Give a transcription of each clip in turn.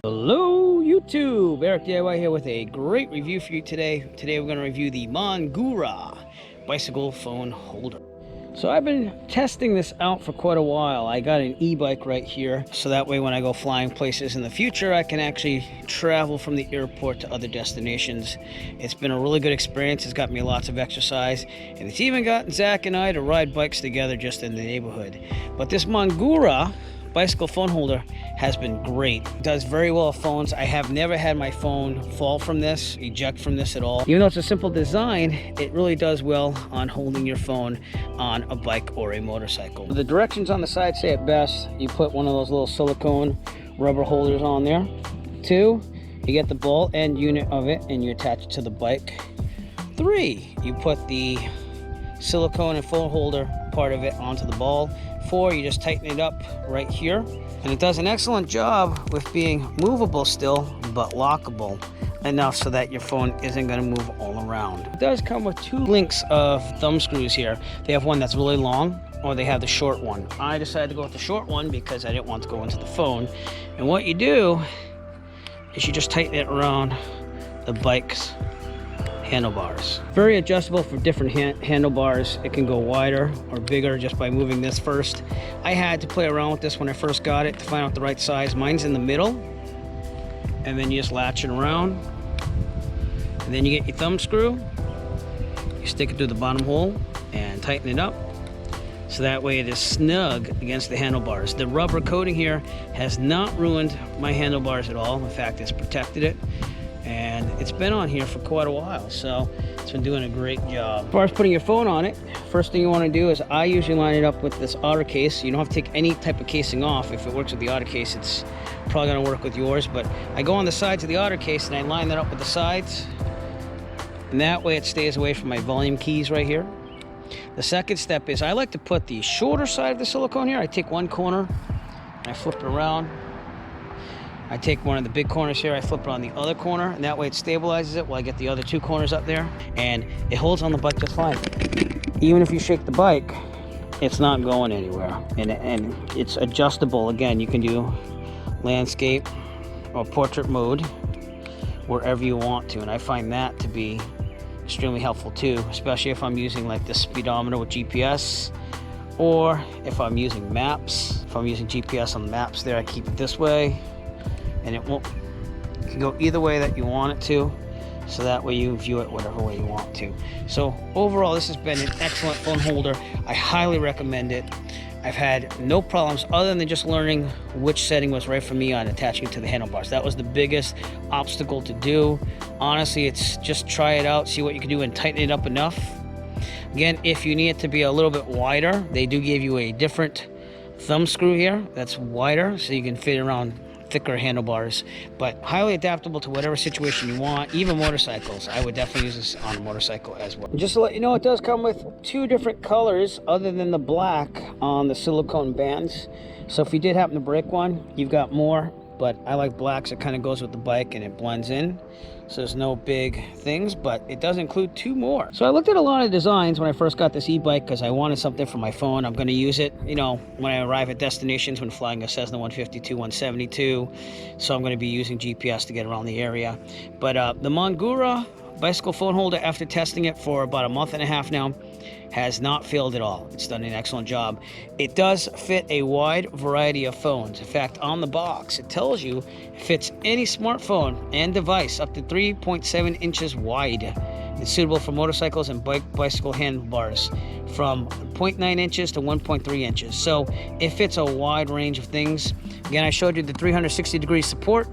Hello YouTube, Eric DIY here with a great review for you today. Today we're going to review the Mongoora Bicycle Phone Holder. So I've been testing this out for quite a while. I got an e-bike right here, so that way when I go flying places in the future, I can actually travel from the airport to other destinations. It's been a really good experience. It's got me lots of exercise, and it's even gotten Zach and I to ride bikes together just in the neighborhood. But this Mongoora Bicycle Phone Holder has been great. It does very well with phones. I have never had my phone fall from this, eject from this at all. Even though it's a simple design, it really does well on holding your phone on a bike or a motorcycle. The directions on the side say it best. You put one of those little silicone rubber holders on there. 2, you get the ball end unit of it and you attach it to the bike. 3, you put the silicone and phone holder part of it onto the ball. 4, you just tighten it up right here, and it does an excellent job with being movable still, but lockable enough so that your phone isn't going to move all around. It does come with 2 links of thumb screws here. They have one that's really long, or they have the short one. I decided to go with the short one because I didn't want to go into the phone. And what you do is you just tighten it around the bike's handlebars. Very adjustable for different handlebars. It can go wider or bigger just by moving this first. I had to play around with this when I first got it to find out the right size. Mine's in the middle, and then you just latch it around, and then you get your thumb screw, you stick it through the bottom hole and tighten it up so that way it is snug against the handlebars. The rubber coating here has not ruined my handlebars at all. In fact, it's protected it. And it's been on here for quite a while, so it's been doing a great job. As far as putting your phone on it, first thing you want to do is I usually line it up with this outer case. You don't have to take any type of casing off. If it works with the outer case, it's probably going to work with yours, but I go on the sides of the outer case and I line that up with the sides, and that way it stays away from my volume keys right here. The second step is I like to put the shorter side of the silicone here. I take one corner and I flip it around. I take one of the big corners here, I flip it on the other corner, and that way it stabilizes it while I get the other 2 corners up there, and it holds on the bike just fine. Even if you shake the bike, it's not going anywhere, and it's adjustable. Again, you can do landscape or portrait mode wherever you want to, and I find that to be extremely helpful too, especially if I'm using like the speedometer with GPS, or if I'm using maps. If I'm using GPS on the maps there, I keep it this way, and it can go either way that you want it to, so that way you view it whatever way you want to. So overall, this has been an excellent phone holder. I highly recommend it. I've had no problems other than just learning which setting was right for me on attaching it to the handlebars. That was the biggest obstacle to do. Honestly, it's just try it out, see what you can do, and tighten it up enough. Again, if you need it to be a little bit wider, they do give you a different thumb screw here that's wider, so you can fit around thicker handlebars, but highly adaptable to whatever situation you want. Even motorcycles, I would definitely use this on a motorcycle as well. Just to let you know, it does come with 2 different colors other than the black on the silicone bands, so if you did happen to break one, you've got more, but I like black, so it kind of goes with the bike and it blends in, so there's no big things, but it does include 2 more. So I looked at a lot of designs when I first got this e-bike because I wanted something for my phone. I'm going to use it, you know, when I arrive at destinations, when flying a Cessna 152, 172, so I'm going to be using GPS to get around the area. But the Mongoora Bicycle Phone Holder, after testing it for about a month and a half now, has not failed at all. It's done an excellent job. It does fit a wide variety of phones. In fact, on the box, it tells you it fits any smartphone and device up to 3.7 inches wide. It's suitable for motorcycles and bicycle handlebars from 0.9 inches to 1.3 inches. So it fits a wide range of things. Again, I showed you the 360-degree support.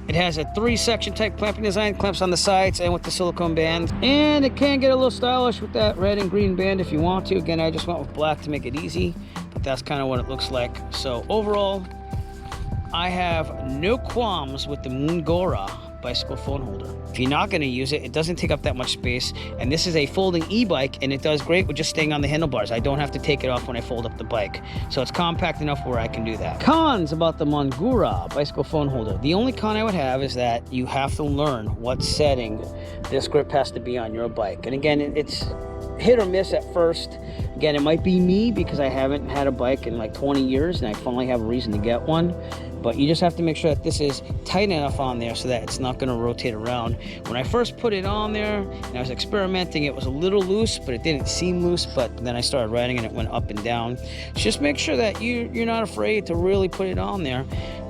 It has a 3-section type clamping design, clamps on the sides and with the silicone band. And it can get a little stylish with that red and green band if you want to. Again, I just went with black to make it easy, but that's kind of what it looks like. So overall, I have no qualms with the Mongoora Bicycle Phone Holder. If you're not going to use it, it doesn't take up that much space, and this is a folding e-bike, and it does great with just staying on the handlebars. I don't have to take it off when I fold up the bike, so it's compact enough where I can do that. Cons about the Mongoora Bicycle Phone Holder. The only con I would have is that you have to learn what setting this grip has to be on your bike, and again, it's hit or miss at first. Again, it might be me because I haven't had a bike in like 20 years and I finally have a reason to get one. but you just have to make sure that this is tight enough on there so that it's not going to rotate around. When I first put it on there and I was experimenting, it was a little loose, but it didn't seem loose. But then I started riding and it went up and down. So just make sure that you're not afraid to really put it on there.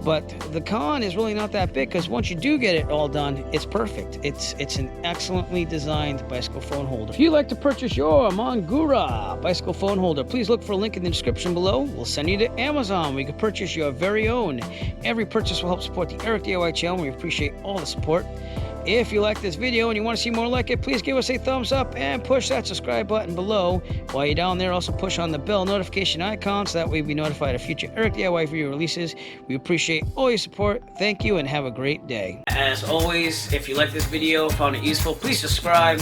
But the con is really not that big, because once you do get it all done, it's perfect. It's an excellently designed bicycle phone holder. If you'd like to purchase your Mongoora bicycle phone holder, please look for a link in the description below. We'll send you to Amazon where you can purchase your very own. Every purchase will help support the Eric DIY channel. We appreciate all the support. If you like this video and you want to see more like it, please give us a thumbs up and push that subscribe button below. While you're down there, also push on the bell notification icon so that way you'll be notified of future Eric DIY video releases. We appreciate all your support. Thank you and have a great day. As always, if you like this video, found it useful, please subscribe.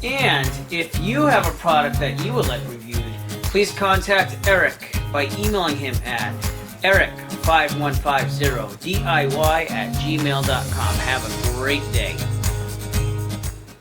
And if you have a product that you would like reviewed, please contact Eric by emailing him at eric5150diy@gmail.com. Have a great day.